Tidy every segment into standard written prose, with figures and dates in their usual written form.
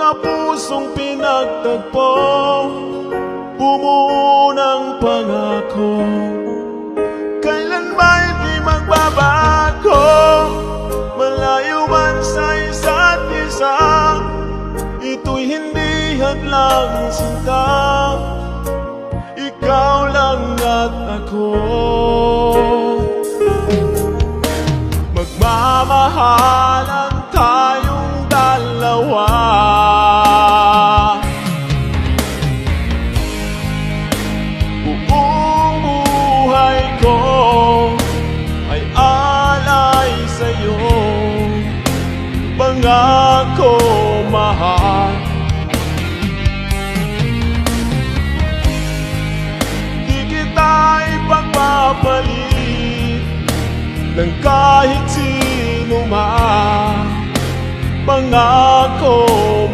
mga pusong pinagtagpo, bumuo ng pangako, kailan ba'y di magbabago? Malayo man sa isa't isa, ito'y hindi hadlang sinta, ikaw lang at ako. Magmamahalan tayong dalawa, buong buhay ko ay alay sa'yo, pangako mahal. Di kita ipagpapalit ng kahit sino man, pangako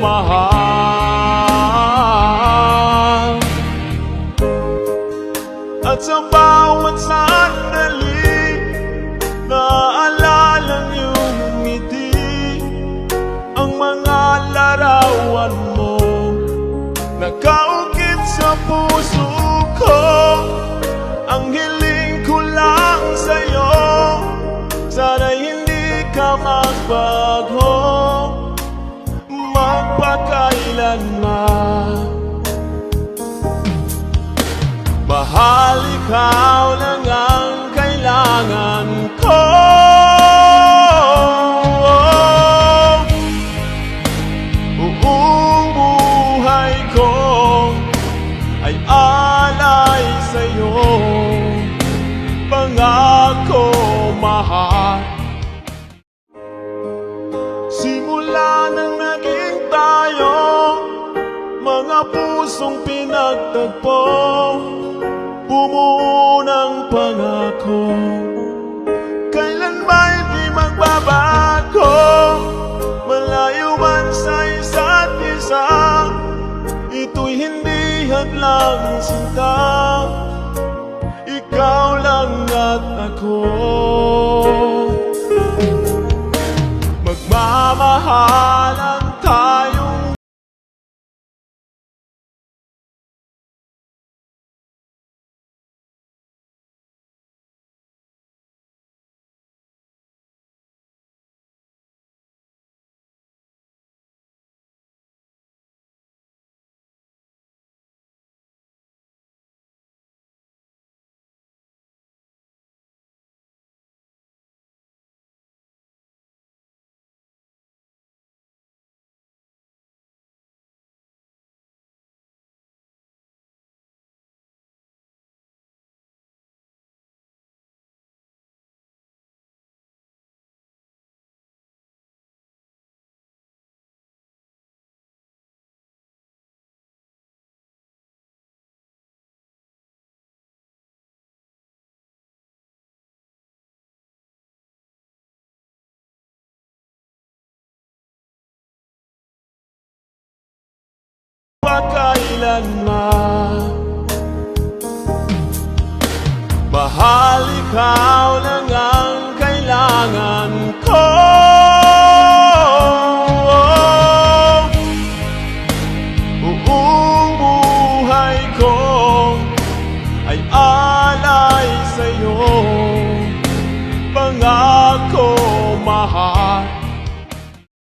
mahal. At sa bawat sandali, naaalala niyong ngiti, ang mga larawan mo nakaukit sa puso ko. Ang hiling ko lang sa'yo, sana'y hindi ka magbago, magpakailanman. Mahal, ikaw lang ang kailangan ko. Buong buhay ko ay alay sa'yo, pangako mahal. Simula nang naging tayo, mga pusong pinagtagpo, bumuo ng pangako, kailan ba'y di magbabago? Malayo man sa isa't isa, ito'y hindi hadlang sinta, ikaw lang at ako. Magmamahalan tayong kailanman. Mahal, ikaw lang ang kailangan ko. Buong buhay ko ay alay sa'yo, pangako